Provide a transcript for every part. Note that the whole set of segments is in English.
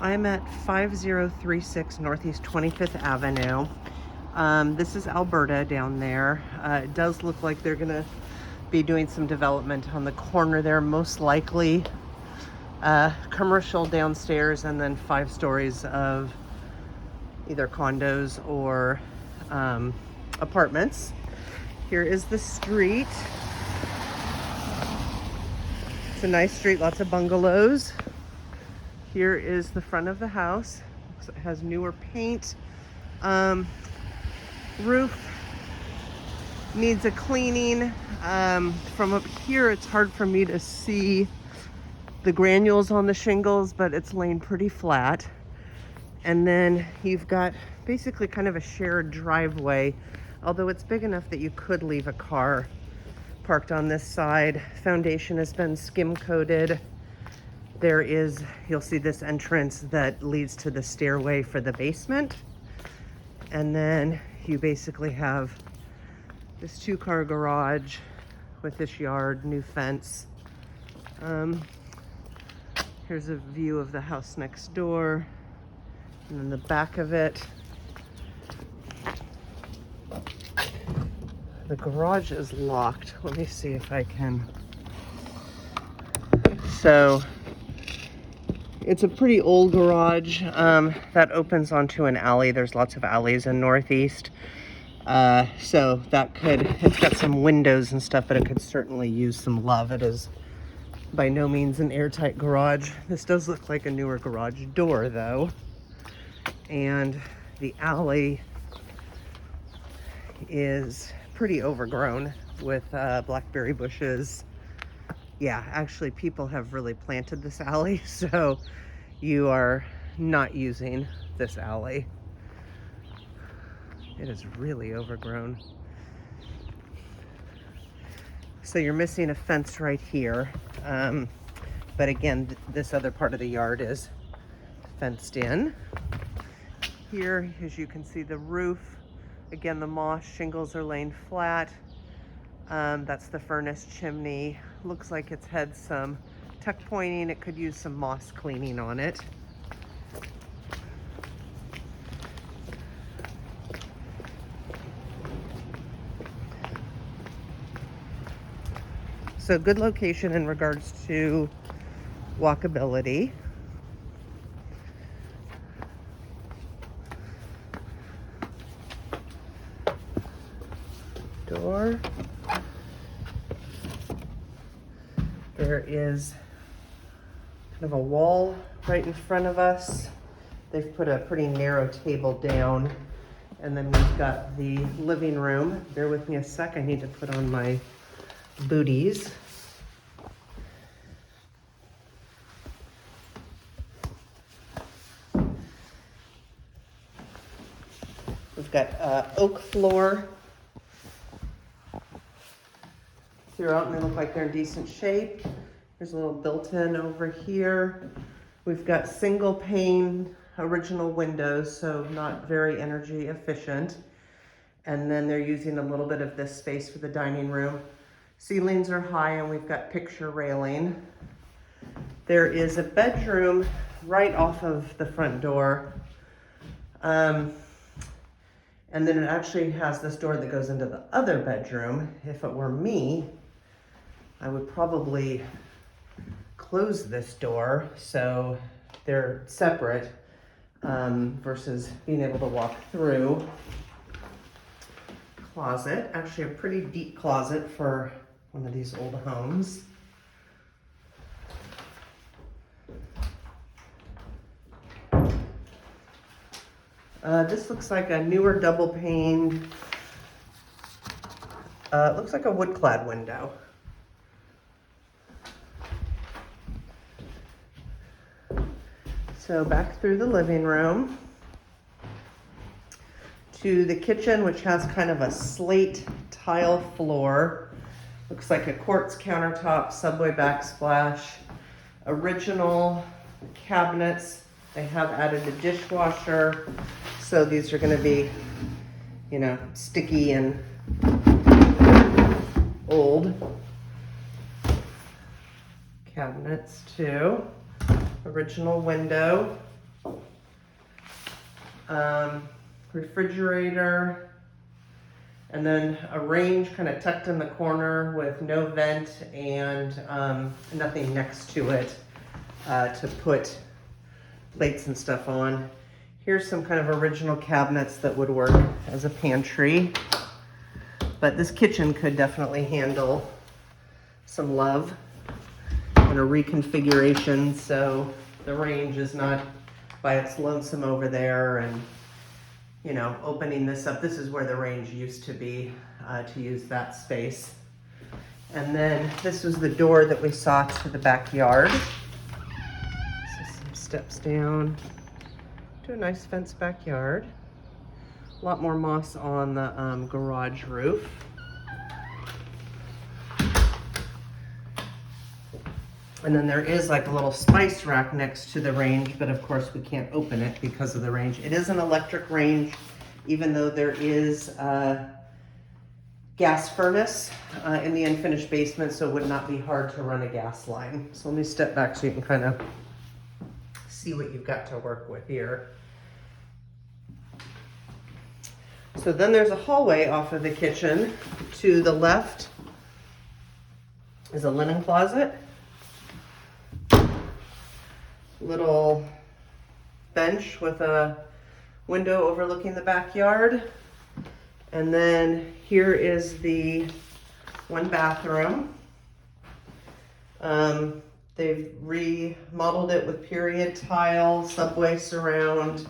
I'm at 5036 Northeast 25th Avenue. This is Alberta down there. It does look like they're gonna be doing some development on the corner there, most likely commercial downstairs, and then 5 stories of either condos or apartments. Here is the street. It's a nice street, lots of bungalows. Here is the front of the house. It has newer paint. Roof needs a cleaning. From up here, it's hard for me to see the granules on the shingles, but it's laying pretty flat. And then you've got basically kind of a shared driveway, although it's big enough that you could leave a car parked on this side. Foundation has been skim coated. There is, you'll see this entrance that leads to the stairway for the basement. And then you basically have this 2-car garage with this yard, new fence. Here's a view of the house next door. And then the back of it. The garage is locked. Let me see if I can. So it's a pretty old garage that opens onto an alley. There's lots of alleys in Northeast. So that it's got some windows and stuff, but it could certainly use some love. It is by no means an airtight garage. This does look like a newer garage door though. And the alley is pretty overgrown with blackberry bushes. Yeah, actually people have really planted this alley, so you are not using this alley. It is really overgrown. So you're missing a fence right here. But again, this other part of the yard is fenced in. Here, as you can see, the roof, again, the moss shingles are laying flat. That's the furnace chimney. Looks like it's had some tuck pointing. It could use some moss cleaning on it. So good location in regards to walkability. Door. There is kind of a wall right in front of us. They've put a pretty narrow table down. And then we've got the living room. Bear with me a sec, I need to put on my booties. We've got oak floor throughout, and they look like they're in decent shape. There's a little built-in over here. We've got single pane original windows, so not very energy efficient. And then they're using a little bit of this space for the dining room. Ceilings are high, and we've got picture railing. There is a bedroom right off of the front door. And then it actually has this door that goes into the other bedroom. If it were me, I would probably close this door so they're separate versus being able to walk through. Closet, actually a pretty deep closet for one of these old homes. This looks like a newer double paned, looks like a wood clad window. So back through the living room to the kitchen, which has kind of a slate tile floor. Looks like a quartz countertop, subway backsplash, original cabinets. They have added a dishwasher. So these are gonna be, you know, sticky and old. Cabinets too. Original window. Refrigerator, and then a range kind of tucked in the corner with no vent and nothing next to it to put plates and stuff on. Here's some kind of original cabinets that would work as a pantry, but this kitchen could definitely handle some love and a reconfiguration so the range is not by its lonesome over there. And you know, opening this up, this is where the range used to be, to use that space. And then this was the door that we saw to the backyard. So some steps down to a nice fenced backyard. A lot more moss on the garage roof. And then there is like a little spice rack next to the range, but of course we can't open it because of the range. It is an electric range, even though there is a gas furnace in the unfinished basement, so it would not be hard to run a gas line. So let me step back so you can kind of see what you've got to work with here. So then there's a hallway off of the kitchen. To the left is a linen closet. Little bench with a window overlooking the backyard. And then here is the one bathroom. They've remodeled it with period tile, subway surround.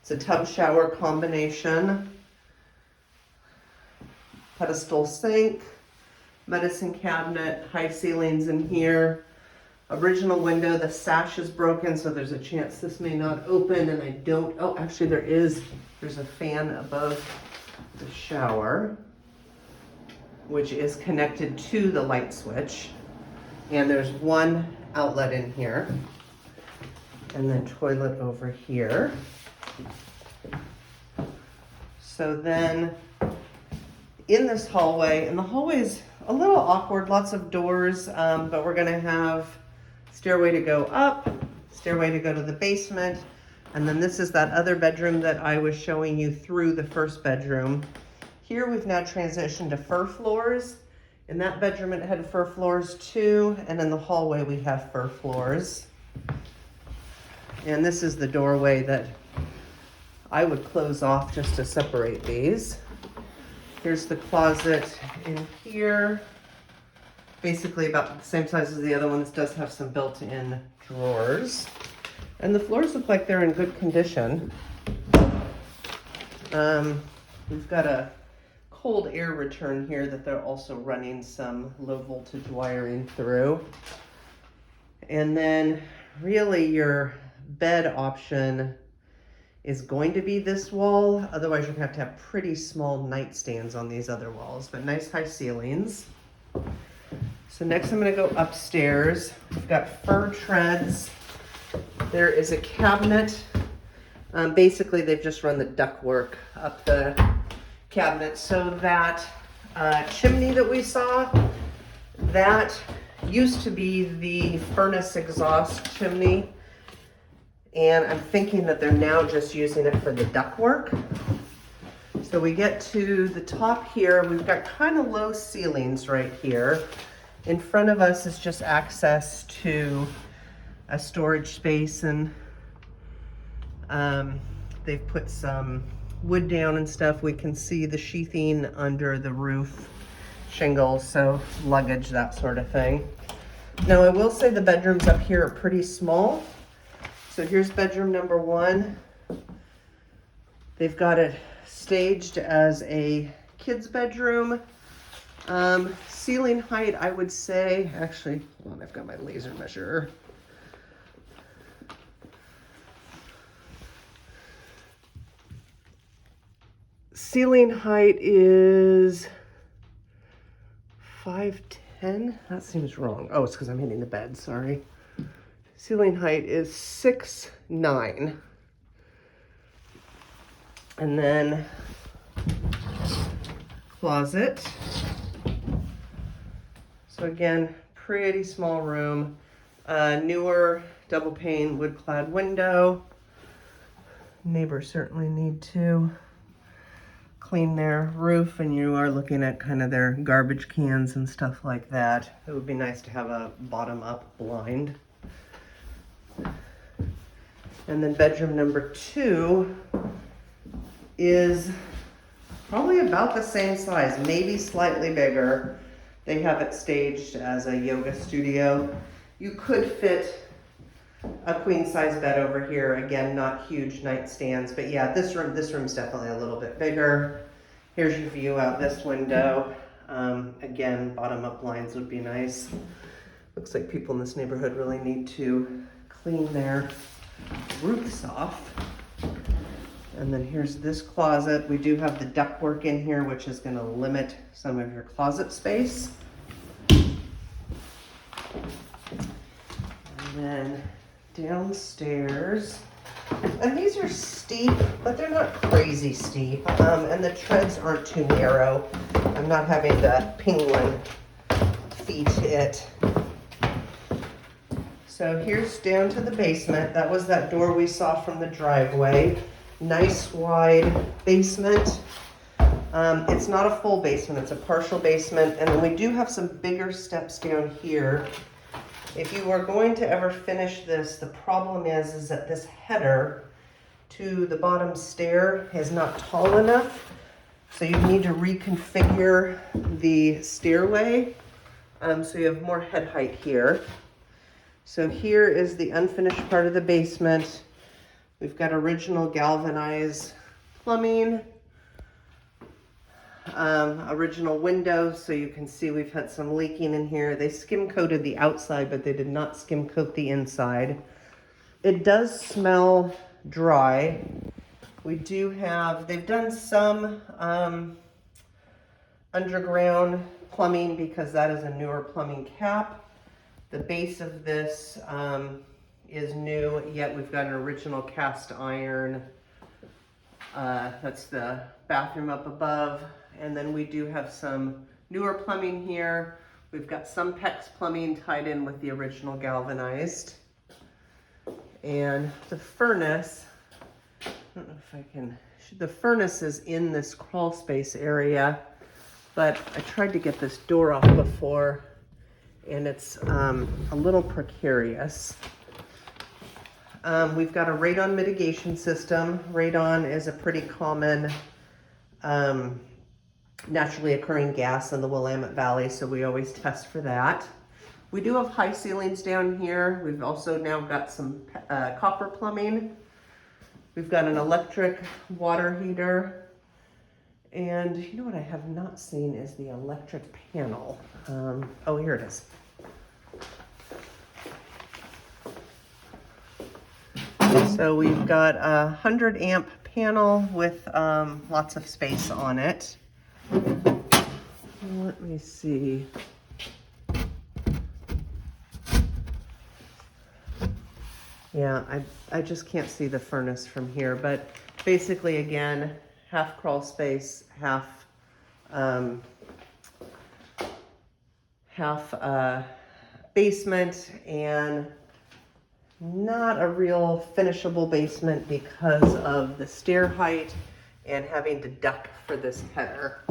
It's a tub shower combination. Pedestal sink, medicine cabinet, high ceilings in here. Original window, the sash is broken, so there's a chance this may not open, and I don't, oh, actually there's a fan above the shower, which is connected to the light switch. And there's one outlet in here, and then toilet over here. So then in this hallway, and the hallway is a little awkward, lots of doors, but we're gonna have stairway to go up, stairway to go to the basement, and then this is that other bedroom that I was showing you through the first bedroom. Here we've now transitioned to fir floors. In that bedroom it had fir floors too, and in the hallway we have fir floors. And this is the doorway that I would close off just to separate these. Here's the closet in here. Basically about the same size as the other one. This does have some built-in drawers. And the floors look like they're in good condition. We've got a cold air return here that they're also running some low voltage wiring through. And then really your bed option is going to be this wall. Otherwise you're gonna have to have pretty small nightstands on these other walls, but nice high ceilings. So next I'm gonna go upstairs. We've got fir treads. There is a cabinet. Basically they've just run the ductwork up the cabinet. So that chimney that we saw, that used to be the furnace exhaust chimney. And I'm thinking that they're now just using it for the ductwork. So we get to the top here, we've got kind of low ceilings right here. In front of us is just access to a storage space, and they've put some wood down and stuff. We can see the sheathing under the roof shingles, so luggage, that sort of thing. Now I will say the bedrooms up here are pretty small. So here's bedroom number one. They've got it staged as a kid's bedroom. Ceiling height, I would say, actually, hold on, I've got my laser measurer. Ceiling height is 5'10". That seems wrong. Oh, it's because I'm hitting the bed, sorry. Ceiling height is 6'9". And then closet. So again, pretty small room. Newer double pane wood clad window. Neighbors certainly need to clean their roof, and you are looking at kind of their garbage cans and stuff like that. It would be nice to have a bottom-up blind. And then bedroom number 2 is probably about the same size, maybe slightly bigger. They have it staged as a yoga studio. You could fit a queen size bed over here. Again, not huge nightstands, but yeah, this room's definitely a little bit bigger. Here's your view out this window. Again, bottom up blinds would be nice. Looks like people in this neighborhood really need to clean their roofs off. And then here's this closet. We do have the ductwork in here, which is going to limit some of your closet space. And then downstairs, and these are steep, but they're not crazy steep, and the treads aren't too narrow. I'm not having to penguin feet it. So here's down to the basement. That was that door we saw from the driveway. Nice wide basement. It's not a full basement, it's a partial basement. And then we do have some bigger steps down here. If you are going to ever finish this, the problem is that this header to the bottom stair is not tall enough. So you need to reconfigure the stairway so you have more head height here. So here is the unfinished part of the basement. We've got original galvanized plumbing, original windows, so you can see we've had some leaking in here. They skim coated the outside, but they did not skim coat the inside. It does smell dry. We do have, they've done some underground plumbing because that is a newer plumbing cap. The base of this is new, yet we've got an original cast iron. That's the bathroom up above. And then we do have some newer plumbing here. We've got some PEX plumbing tied in with the original galvanized. And the furnace, I don't know if I can, the furnace is in this crawl space area, but I tried to get this door off before and it's a little precarious. We've got a radon mitigation system. Radon is a pretty common naturally occurring gas in the Willamette Valley, so we always test for that. We do have high ceilings down here. We've also now got some copper plumbing. We've got an electric water heater. And you know what I have not seen is the electric panel. Oh, here it is. So we've got a 100 amp panel with lots of space on it. Let me see. Yeah, I just can't see the furnace from here, but basically again, half crawl space, half basement, and not a real finishable basement because of the stair height and having to duck for this header.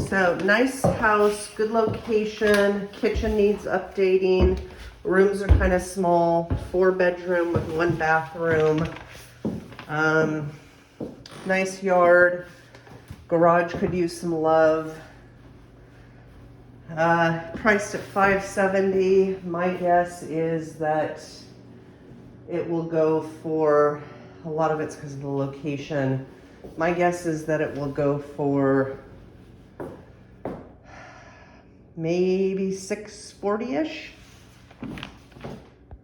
So nice house, good location, kitchen needs updating, rooms are kind of small, 4-bedroom with 1 bathroom, nice yard, garage could use some love. Priced at $570. My guess is that it will go for, a lot of it's because of the location. My guess is that it will go for maybe $640-ish.